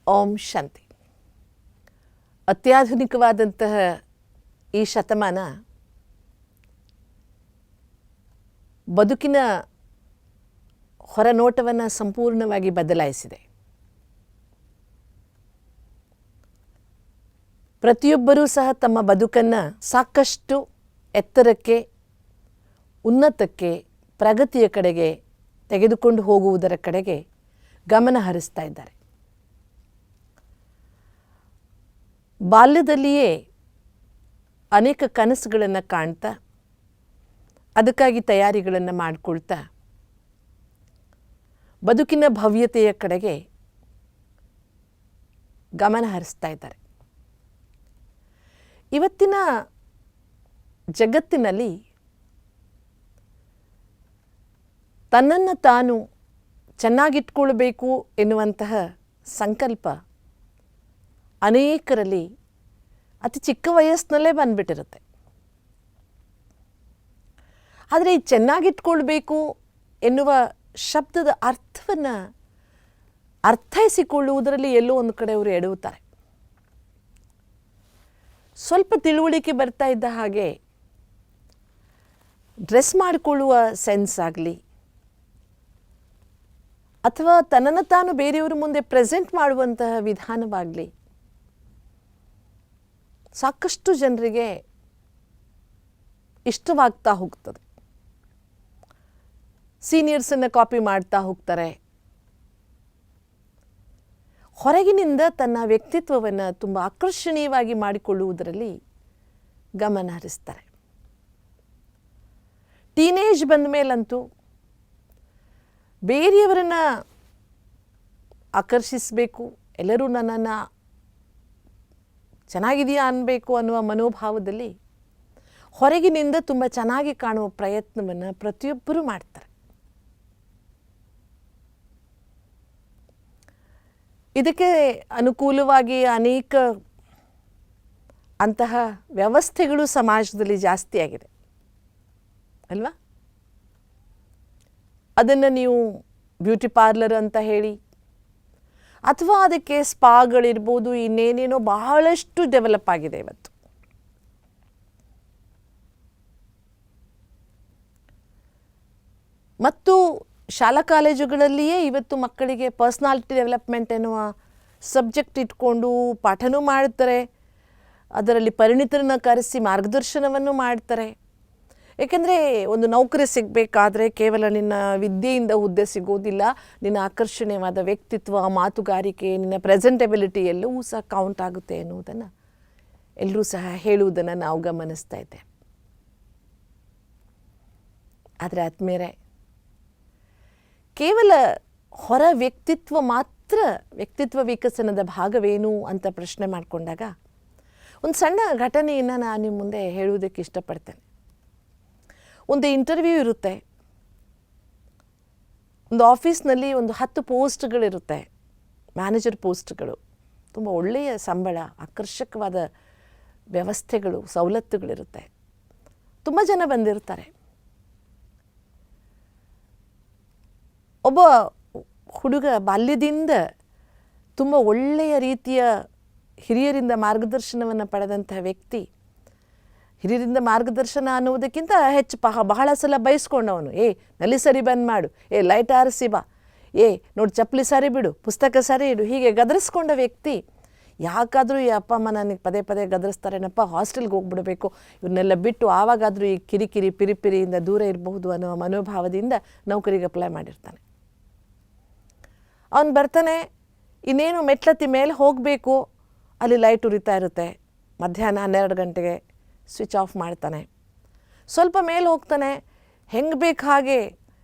ಓಂ ಶಾಂತಿ. ಅತ್ಯಾಧುನಿಕವಾದಂತಹ ಈ ಶತಮಾನ ಬದುಕಿನ ಹೊರನೋಟವನ್ನು ಸಂಪೂರ್ಣವಾಗಿ ಬದಲಾಯಿಸಿದೆ. ಪ್ರತಿಯೊಬ್ಬರೂ ಸಹ ತಮ್ಮ ಬದುಕನ್ನು ಸಾಕಷ್ಟು ಎತ್ತರಕ್ಕೆ, ಉನ್ನತಕ್ಕೆ, ಪ್ರಗತಿಯ ಕಡೆಗೆ ತೆಗೆದುಕೊಂಡು ಹೋಗುವುದರ ಕಡೆಗೆ ಗಮನ ಹರಿಸ್ತಾ ಇದ್ದಾರೆ. ಬಾಲ್ಯದಲ್ಲಿಯೇ ಅನೇಕ ಕನಸುಗಳನ್ನು ಕಾಣ್ತಾ, ಅದಕ್ಕಾಗಿ ತಯಾರಿಗಳನ್ನು ಮಾಡಿಕೊಳ್ತಾ ಬದುಕಿನ ಭವ್ಯತೆಯ ಕಡೆಗೆ ಗಮನ ಹರಿಸ್ತಾ ಇದ್ದಾರೆ. ಇವತ್ತಿನ ಜಗತ್ತಿನಲ್ಲಿ ತನ್ನನ್ನು ತಾನು ಚೆನ್ನಾಗಿಟ್ಕೊಳ್ಬೇಕು ಎನ್ನುವಂತಹ ಸಂಕಲ್ಪ ಅನೇಕರಲ್ಲಿ ಅತಿ ಚಿಕ್ಕ ವಯಸ್ಸಿನಲ್ಲೇ ಬಂದ್ಬಿಟ್ಟಿರುತ್ತೆ. ಆದರೆ ಈ ಚೆನ್ನಾಗಿಟ್ಕೊಳ್ಬೇಕು ಎನ್ನುವ ಶಬ್ದದ ಅರ್ಥವನ್ನು ಅರ್ಥೈಸಿಕೊಳ್ಳುವುದರಲ್ಲಿ ಎಲ್ಲೋ ಒಂದು ಕಡೆ ಅವರು ಎಡವುತ್ತಾರೆ. ಸ್ವಲ್ಪ ತಿಳುವಳಿಕೆ ಬರ್ತಾ ಇದ್ದ ಹಾಗೆ ಡ್ರೆಸ್ ಮಾಡಿಕೊಳ್ಳುವ ಸೆನ್ಸ್ ಆಗಲಿ, ಅಥವಾ ತನ್ನನ್ನು ತಾನು ಬೇರೆಯವರ ಮುಂದೆ ಪ್ರೆಸೆಂಟ್ ಮಾಡುವಂತಹ ವಿಧಾನವಾಗಲಿ ಸಾಕಷ್ಟು ಜನರಿಗೆ ಇಷ್ಟವಾಗ್ತಾ ಹೋಗ್ತದೆ. ಸೀನಿಯರ್ಸನ್ನು ಕಾಪಿ ಮಾಡ್ತಾ ಹೋಗ್ತಾರೆ. ಹೊರಗಿನಿಂದ ತನ್ನ ವ್ಯಕ್ತಿತ್ವವನ್ನು ತುಂಬ ಆಕರ್ಷಣೀಯವಾಗಿ ಮಾಡಿಕೊಳ್ಳುವುದರಲ್ಲಿ ಗಮನ ಹರಿಸ್ತಾರೆ. ಟೀನೇಜ್ ಬಂದ ಮೇಲಂತೂ ಬೇರೆಯವರನ್ನು ಆಕರ್ಷಿಸಬೇಕು, ಎಲ್ಲರೂ ನನ್ನನ್ನು ಚೆನ್ನಾಗಿದೆಯಾ ಅನ್ನಬೇಕು ಅನ್ನುವ ಮನೋಭಾವದಲ್ಲಿ ಹೊರಗಿನಿಂದ ತುಂಬ ಚೆನ್ನಾಗಿ ಕಾಣುವ ಪ್ರಯತ್ನವನ್ನು ಪ್ರತಿಯೊಬ್ಬರೂ ಮಾಡ್ತಾರೆ. ಇದಕ್ಕೆ ಅನುಕೂಲವಾಗಿ ಅನೇಕ ಅಂತಹ ವ್ಯವಸ್ಥೆಗಳು ಸಮಾಜದಲ್ಲಿ ಜಾಸ್ತಿ ಆಗಿದೆ ಅಲ್ವಾ? ಅದನ್ನು ನೀವು ಬ್ಯೂಟಿ ಪಾರ್ಲರ್ ಅಂತ ಹೇಳಿ, ಅಥವಾ ಅದಕ್ಕೆ ಸ್ಪಾಗಳಿರ್ಬೋದು, ಇನ್ನೇನೇನೋ ಬಹಳಷ್ಟು ಡೆವಲಪ್ ಆಗಿದೆ ಇವತ್ತು. ಮತ್ತು ಶಾಲಾ ಕಾಲೇಜುಗಳಲ್ಲಿಯೇ ಇವತ್ತು ಮಕ್ಕಳಿಗೆ ಪರ್ಸ್ನಾಲಿಟಿ ಡೆವಲಪ್ಮೆಂಟ್ ಎನ್ನುವ ಸಬ್ಜೆಕ್ಟ್ ಇಟ್ಕೊಂಡು ಪಾಠನೂ ಮಾಡ್ತಾರೆ. ಅದರಲ್ಲಿ ಪರಿಣಿತರನ್ನು ಕರೆಸಿ ಮಾರ್ಗದರ್ಶನವನ್ನು ಮಾಡ್ತಾರೆ. ಏಕೆಂದರೆ ಒಂದು ನೌಕರಿ ಸಿಗಬೇಕಾದ್ರೆ ಕೇವಲ ನಿನ್ನ ವಿದ್ಯೆಯಿಂದ ಹುದ್ದೆ ಸಿಗೋದಿಲ್ಲ, ನಿನ್ನ ಆಕರ್ಷಣೀಯವಾದ ವ್ಯಕ್ತಿತ್ವ, ಮಾತುಗಾರಿಕೆ, ನಿನ್ನ ಪ್ರೆಸೆಂಟೆಬಿಲಿಟಿ ಎಲ್ಲವೂ ಸಹ ಕೌಂಟ್ ಆಗುತ್ತೆ ಎನ್ನುವುದನ್ನು ಎಲ್ಲರೂ ಸಹ ಹೇಳುವುದನ್ನು ನಾವು ಗಮನಿಸ್ತಾ ಇದ್ದೇವೆ. ಆದರೆ ಆದ್ಮೇಲೆ ಕೇವಲ ಹೊರ ವ್ಯಕ್ತಿತ್ವ ಮಾತ್ರ ವ್ಯಕ್ತಿತ್ವ ವಿಕಸನದ ಭಾಗವೇನು ಅಂತ ಪ್ರಶ್ನೆ ಮಾಡಿಕೊಂಡಾಗ ಒಂದು ಸಣ್ಣ ಘಟನೆಯನ್ನು ನಾನು ನಿಮ್ಮ ಮುಂದೆ ಹೇಳುವುದಕ್ಕೆ ಇಷ್ಟಪಡ್ತೇನೆ. ಒಂದು ಇಂಟರ್ವ್ಯೂ ಇರುತ್ತೆ. ಒಂದು ಆಫೀಸ್ನಲ್ಲಿ ಒಂದು 10 ಪೋಸ್ಟ್ಗಳಿರುತ್ತೆ, ಮ್ಯಾನೇಜರ್ ಪೋಸ್ಟ್ಗಳು. ತುಂಬ ಒಳ್ಳೆಯ ಸಂಬಳ, ಆಕರ್ಷಕವಾದ ವ್ಯವಸ್ಥೆಗಳು, ಸವಲತ್ತುಗಳಿರುತ್ತೆ. ತುಂಬ ಜನ ಬಂದಿರ್ತಾರೆ. ಒಬ್ಬ ಹುಡುಗ ಬಾಲ್ಯದಿಂದ ತುಂಬ ಒಳ್ಳೆಯ ರೀತಿಯ ಹಿರಿಯರಿಂದ ಮಾರ್ಗದರ್ಶನವನ್ನು ಪಡೆದಂತಹ ವ್ಯಕ್ತಿ, ಹಿರಿಯರಿಂದ ಮಾರ್ಗದರ್ಶನ ಅನ್ನುವುದಕ್ಕಿಂತ ಹೆಚ್ಚು ಬಹಳ ಸಲ ಬಯಸ್ಕೊಂಡವನು. ನಲ್ಲಿ ಸರಿ ಬಂದ್ ಮಾಡು, ಲೈಟ್ ಆರಿಸಿ ಬಾ, ನೋಡಿ ಚಪ್ಪಲಿ ಸರಿ ಬಿಡು, ಪುಸ್ತಕ ಸರಿ ಇಡು, ಹೀಗೆ ಗದರಿಸ್ಕೊಂಡ ವ್ಯಕ್ತಿ ಯಾಕಾದರೂ ಈ ಅಪ್ಪ ಅಮ್ಮ ನನಗೆ ಪದೇ ಪದೇ ಗದರಿಸ್ತಾರೇನಪ್ಪ, ಹಾಸ್ಟೆಲ್ಗೆ ಹೋಗ್ಬಿಡಬೇಕು, ಇವನ್ನೆಲ್ಲ ಬಿಟ್ಟು ಆವಾಗಾದರೂ ಈ ಕಿರಿಕಿರಿ ಪಿರಿಪಿರಿಯಿಂದ ದೂರ ಇರಬಹುದು ಅನ್ನೋ ಮನೋಭಾವದಿಂದ ನೌಕರಿಗೆ ಅಪ್ಲೈ ಮಾಡಿರ್ತಾನೆ. ಅವನು ಬರ್ತಾನೆ, ಇನ್ನೇನು ಮೆಟ್ಲತ್ತಿ ಮೇಲೆ ಹೋಗಬೇಕು, ಅಲ್ಲಿ ಲೈಟ್ ಉರಿತಾ ಇರುತ್ತೆ. ಮಧ್ಯಾಹ್ನ 12 ಗಂಟೆಗೆ ಸ್ವಿಚ್ ಆಫ್ ಮಾಡ್ತಾನೆ. ಸ್ವಲ್ಪ ಮೇಲೆ ಹೋಗ್ತಾನೆ, ಹೆಂಗೆ ಬೇಕು ಹಾಗೆ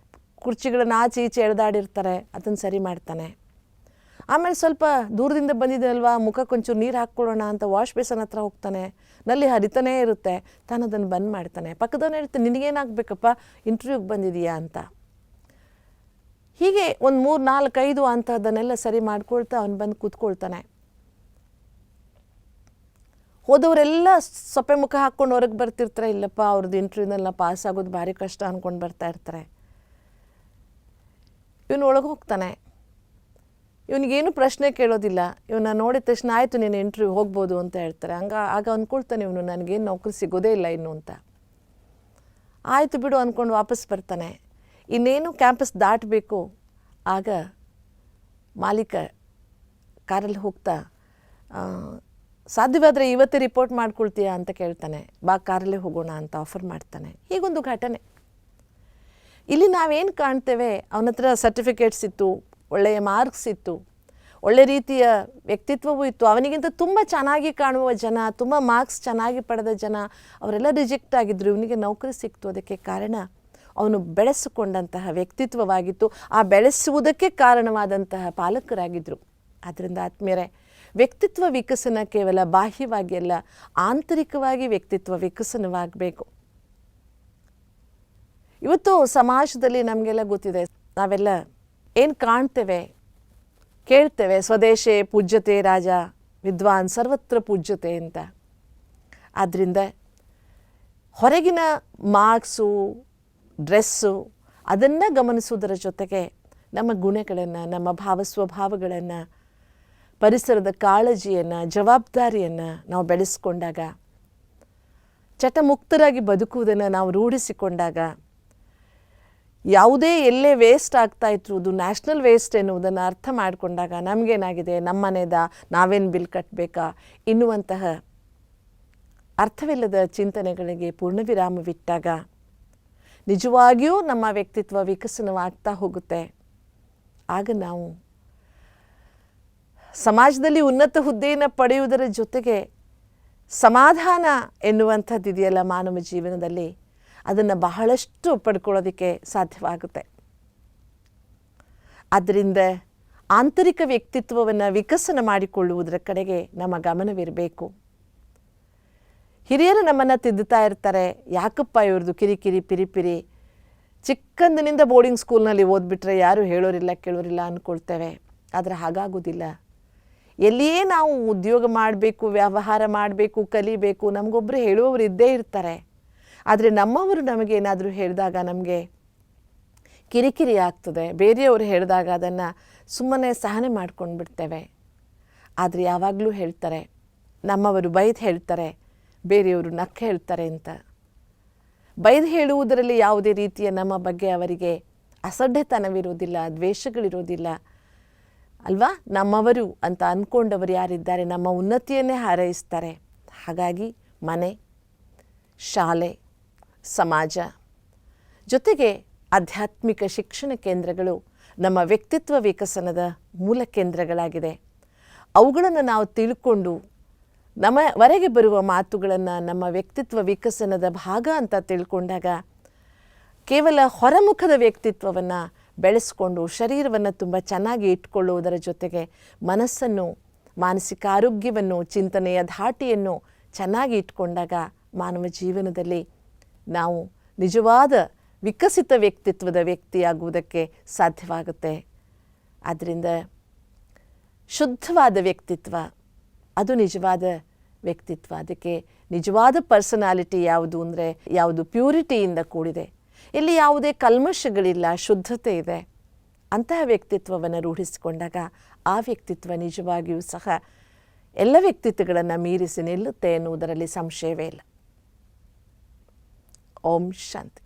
ಕುರ್ಚಿಗಳನ್ನ ಆಚೆ ಈಚೆ ಎಳೆದಾಡಿರ್ತಾರೆ, ಅದನ್ನು ಸರಿ ಮಾಡ್ತಾನೆ. ಆಮೇಲೆ ಸ್ವಲ್ಪ ದೂರದಿಂದ ಬಂದಿದ್ದಲ್ವಾ, ಮುಖಕ್ಕೊಂಚೂರು ನೀರು ಹಾಕ್ಕೊಳ್ಳೋಣ ಅಂತ ವಾಶ್ ಬೇಸನ್ ಹತ್ರ ಹೋಗ್ತಾನೆ. ನಲ್ಲಿ ಹರಿತಾನೇ ಇರುತ್ತೆ, ತಾನು ಅದನ್ನು ಬಂದ್ ಮಾಡ್ತಾನೆ. ಪಕ್ಕದವನೇ ಇರುತ್ತೆ, ನಿನಗೇನಾಗಬೇಕಪ್ಪ, ಇಂಟರ್ವ್ಯೂಗೆ ಬಂದಿದೆಯಾ ಅಂತ. ಹೀಗೆ ಒಂದು 3, 4, 5 ಅಂತಹದ್ದನ್ನೆಲ್ಲ ಸರಿ ಮಾಡ್ಕೊಳ್ತಾ ಅವನು ಬಂದು ಕೂತ್ಕೊಳ್ತಾನೆ. ಹೋದವರೆಲ್ಲ ಸೊಪ್ಪೆ ಮುಖ ಹಾಕ್ಕೊಂಡು ಹೊರಗೆ ಬರ್ತಿರ್ತಾರೆ. ಇಲ್ಲಪ್ಪ, ಅವ್ರದ್ದು ಇಂಟರ್ವ್ಯೂನೆಲ್ಲ ಪಾಸ್ ಆಗೋದು ಭಾರಿ ಕಷ್ಟ ಅಂದ್ಕೊಂಡು ಬರ್ತಾ ಇರ್ತಾರೆ. ಇವನು ಒಳಗೆ ಹೋಗ್ತಾನೆ. ಇವನಿಗೇನು ಪ್ರಶ್ನೆ ಕೇಳೋದಿಲ್ಲ. ಇವನ್ನ ನೋಡಿದ ತಕ್ಷಣ ಆಯಿತು ನೀನು ಇಂಟರ್ವ್ಯೂ ಹೋಗ್ಬೋದು ಅಂತ ಹೇಳ್ತಾರೆ. ಆಗ ಅಂದ್ಕೊಳ್ತಾನೆ ಇವನು ನನಗೇನು ನೌಕರಿ ಸಿಗೋದೇ ಇಲ್ಲ ಇನ್ನು ಅಂತ. ಆಯಿತು ಬಿಡು ಅಂದ್ಕೊಂಡು ವಾಪಸ್ ಬರ್ತಾನೆ. ಇನ್ನೇನು ಕ್ಯಾಂಪಸ್ ದಾಟಬೇಕು, ಆಗ ಮಾಲೀಕ ಕಾರಲ್ಲಿ ಹೋಗ್ತಾ ಸಾಧ್ಯವಾದರೆ ಇವತ್ತೇ ರಿಪೋರ್ಟ್ ಮಾಡ್ಕೊಳ್ತೀಯಾ ಅಂತ ಕೇಳ್ತಾನೆ. ಬಾ ಕಾರಲ್ಲೇ ಹೋಗೋಣ ಅಂತ ಆಫರ್ ಮಾಡ್ತಾನೆ. ಹೀಗೊಂದು ಘಟನೆ. ಇಲ್ಲಿ ನಾವೇನು ಕಾಣ್ತೇವೆ, ಅವನ ಹತ್ರ ಸರ್ಟಿಫಿಕೇಟ್ಸ್ ಇತ್ತು, ಒಳ್ಳೆಯ ಮಾರ್ಕ್ಸ್ ಇತ್ತು, ಒಳ್ಳೆ ರೀತಿಯ ವ್ಯಕ್ತಿತ್ವವೂ ಇತ್ತು. ಅವನಿಗಿಂತ ತುಂಬ ಚೆನ್ನಾಗಿ ಕಾಣುವ ಜನ, ತುಂಬ ಮಾರ್ಕ್ಸ್ ಚೆನ್ನಾಗಿ ಪಡೆದ ಜನ ಅವರೆಲ್ಲ ರಿಜೆಕ್ಟ್ ಆಗಿದ್ದರು. ಇವನಿಗೆ ನೌಕರಿ ಸಿಕ್ತು. ಅದಕ್ಕೆ ಕಾರಣ ಅವನು ಬೆಳೆಸಿಕೊಂಡಂತಹ ವ್ಯಕ್ತಿತ್ವವಾಗಿತ್ತು. ಆ ಬೆಳೆಸುವುದಕ್ಕೆ ಕಾರಣವಾದಂತಹ ಪಾಲಕರಾಗಿದ್ದರು. ಆದ್ದರಿಂದ ಆತ್ಮೀಯರೇ, ವ್ಯಕ್ತಿತ್ವ ವಿಕಸನ ಕೇವಲ ಬಾಹ್ಯವಾಗಿ ಅಲ್ಲ, ಆಂತರಿಕವಾಗಿ ವ್ಯಕ್ತಿತ್ವ ವಿಕಸನವಾಗಬೇಕು. ಇವತ್ತು ಸಮಾಜದಲ್ಲಿ ನಮಗೆಲ್ಲ ಗೊತ್ತಿದೆ, ನಾವೆಲ್ಲ ಏನು ಕಾಣ್ತೇವೆ, ಕೇಳ್ತೇವೆ, ಸ್ವದೇಶೇ ಪೂಜ್ಯತೆ ರಾಜ ವಿದ್ವಾನ್ ಸರ್ವತ್ರ ಪೂಜ್ಯತೆ ಅಂತ. ಆದ್ದರಿಂದ ಹೊರಗಿನ ಮಾರ್ಕ್ಸು, ಡ್ರೆಸ್ಸು ಅದನ್ನು ಗಮನಿಸುವುದರ ಜೊತೆಗೆ ನಮ್ಮ ಗುಣಗಳನ್ನು, ನಮ್ಮ ಭಾವಸ್ವಭಾವಗಳನ್ನು, ಪರಿಸರದ ಕಾಳಜಿಯನ್ನು, ಜವಾಬ್ದಾರಿಯನ್ನು ನಾವು ಬೆಳೆಸ್ಕೊಂಡಾಗ, ಚಟಮುಕ್ತರಾಗಿ ಬದುಕುವುದನ್ನು ನಾವು ರೂಢಿಸಿಕೊಂಡಾಗ, ಯಾವುದೇ ಎಲ್ಲೇ ವೇಸ್ಟ್ ಆಗ್ತಾಯಿದ್ರು ಅದು ನ್ಯಾಷನಲ್ ವೇಸ್ಟ್ ಎನ್ನುವುದನ್ನು ಅರ್ಥ ಮಾಡಿಕೊಂಡಾಗ ನಮಗೇನಾಗಿದೆ, ನಮ್ಮನೆದ ನಾವೇನು ಬಿಲ್ ಕಟ್ಟಬೇಕಾ ಎನ್ನುವಂತಹ ಅರ್ಥವಿಲ್ಲದ ಚಿಂತನೆಗಳಿಗೆ ಪೂರ್ಣವಿರಾಮವಿಟ್ಟಾಗ ನಿಜವಾಗಿಯೂ ನಮ್ಮ ವ್ಯಕ್ತಿತ್ವ ವಿಕಸನವಾಗ್ತಾ ಹೋಗುತ್ತೆ. ಆಗ ನಾವು ಸಮಾಜದಲ್ಲಿ ಉನ್ನತ ಹುದ್ದೆಯನ್ನು ಪಡೆಯುವುದರ ಜೊತೆಗೆ ಸಮಾಧಾನ ಎನ್ನುವಂಥದ್ದಿದೆಯಲ್ಲ ಮಾನವ ಜೀವನದಲ್ಲಿ, ಅದನ್ನು ಬಹಳಷ್ಟು ಪಡ್ಕೊಳ್ಳೋದಕ್ಕೆ ಸಾಧ್ಯವಾಗುತ್ತೆ. ಆದ್ದರಿಂದ ಆಂತರಿಕ ವ್ಯಕ್ತಿತ್ವವನ್ನು ವಿಕಸನ ಮಾಡಿಕೊಳ್ಳುವುದರ ಕಡೆಗೆ ನಮ್ಮ ಗಮನವಿರಬೇಕು. ಹಿರಿಯರು ನಮ್ಮನ್ನು ತಿದ್ದುತ್ತಾ ಇರ್ತಾರೆ, ಯಾಕಪ್ಪ ಇವ್ರದ್ದು ಕಿರಿಕಿರಿ ಪಿರಿಪಿರಿ, ಚಿಕ್ಕಂದಿನಿಂದ ಬೋರ್ಡಿಂಗ್ ಸ್ಕೂಲ್ನಲ್ಲಿ ಓದ್ಬಿಟ್ರೆ ಯಾರು ಹೇಳೋರಿಲ್ಲ ಕೇಳೋರಿಲ್ಲ ಅಂದ್ಕೊಳ್ತೇವೆ. ಆದರೆ ಹಾಗಾಗೋದಿಲ್ಲ. ಎಲ್ಲಿಯೇ ನಾವು ಉದ್ಯೋಗ ಮಾಡಬೇಕು, ವ್ಯವಹಾರ ಮಾಡಬೇಕು, ಕಲಿಬೇಕು, ನಮಗೊಬ್ಬರು ಹೇಳುವವರು ಇದ್ದೇ ಇರ್ತಾರೆ. ಆದರೆ ನಮ್ಮವರು ನಮಗೇನಾದರೂ ಹೇಳಿದಾಗ ನಮಗೆ ಕಿರಿಕಿರಿ ಆಗ್ತದೆ. ಬೇರೆಯವರು ಹೇಳಿದಾಗ ಅದನ್ನು ಸುಮ್ಮನೆ ಸಹನೆ ಮಾಡ್ಕೊಂಡು ಬಿಡ್ತೇವೆ. ಆದರೆ ಯಾವಾಗಲೂ ಹೇಳ್ತಾರೆ, ನಮ್ಮವರು ಬೈದು ಹೇಳ್ತಾರೆ, ಬೇರೆಯವರು ನಕ್ಕ ಹೇಳ್ತಾರೆ ಅಂತ. ಬೈದು ಹೇಳುವುದರಲ್ಲಿ ಯಾವುದೇ ರೀತಿಯ ನಮ್ಮ ಬಗ್ಗೆ ಅವರಿಗೆ ಅಸಡ್ಡೆತನವಿರೋದಿಲ್ಲ, ದ್ವೇಷಗಳಿರೋದಿಲ್ಲ ಅಲ್ವಾ. ನಮ್ಮವರು ಅಂತ ಅಂದ್ಕೊಂಡವರು ಯಾರಿದ್ದಾರೆ ನಮ್ಮ ಉನ್ನತಿಯನ್ನೇ ಹಾರೈಸ್ತಾರೆ. ಹಾಗಾಗಿ ಮನೆ, ಶಾಲೆ, ಸಮಾಜ ಜೊತೆಗೆ ಆಧ್ಯಾತ್ಮಿಕ ಶಿಕ್ಷಣ ಕೇಂದ್ರಗಳು ನಮ್ಮ ವ್ಯಕ್ತಿತ್ವ ವಿಕಸನದ ಮೂಲ ಕೇಂದ್ರಗಳಾಗಿದೆ. ಅವುಗಳನ್ನು ನಾವು ತಿಳ್ಕೊಂಡು ನಮ್ಮವರೆಗೆ ಬರುವ ಮಾತುಗಳನ್ನು ನಮ್ಮ ವ್ಯಕ್ತಿತ್ವ ವಿಕಸನದ ಭಾಗ ಅಂತ ತಿಳ್ಕೊಂಡಾಗ ಕೇವಲ ಹೊರಮುಖದ ವ್ಯಕ್ತಿತ್ವವನ್ನು ಬೆಳೆಸ್ಕೊಂಡು ಶರೀರವನ್ನು ತುಂಬ ಚೆನ್ನಾಗಿ ಇಟ್ಕೊಳ್ಳುವುದರ ಜೊತೆಗೆ ಮನಸ್ಸನ್ನು, ಮಾನಸಿಕ ಆರೋಗ್ಯವನ್ನು, ಚಿಂತನೆಯ ಧಾಟಿಯನ್ನು ಚೆನ್ನಾಗಿ ಇಟ್ಕೊಂಡಾಗ ಮಾನವ ಜೀವನದಲ್ಲಿ ನಾವು ನಿಜವಾದ ವಿಕಸಿತ ವ್ಯಕ್ತಿತ್ವದ ವ್ಯಕ್ತಿಯಾಗುವುದಕ್ಕೆ ಸಾಧ್ಯವಾಗುತ್ತೆ. ಆದ್ದರಿಂದ ಶುದ್ಧವಾದ ವ್ಯಕ್ತಿತ್ವ ಅದು ನಿಜವಾದ ವ್ಯಕ್ತಿತ್ವ. ಅದಕ್ಕೆ ನಿಜವಾದ ಪರ್ಸನಾಲಿಟಿ ಯಾವುದು ಅಂದರೆ ಯಾವುದು ಪ್ಯೂರಿಟಿಯಿಂದ ಕೂಡಿದೆ, ಇಲ್ಲಿ ಯಾವುದೇ ಕಲ್ಮಶಗಳಿಲ್ಲ, ಶುದ್ಧತೆ ಇದೆ. ಅಂತಹ ವ್ಯಕ್ತಿತ್ವವನ್ನು ರೂಢಿಸಿಕೊಂಡಾಗ ಆ ವ್ಯಕ್ತಿತ್ವ ನಿಜವಾಗಿಯೂ ಸಹ ಎಲ್ಲ ವ್ಯಕ್ತಿತ್ವಗಳನ್ನು ಮೀರಿಸಿ ನಿಲ್ಲುತ್ತೆ ಎನ್ನುವುದರಲ್ಲಿ ಸಂಶಯವೇ ಇಲ್ಲ. ಓಂ ಶಾಂತಿ.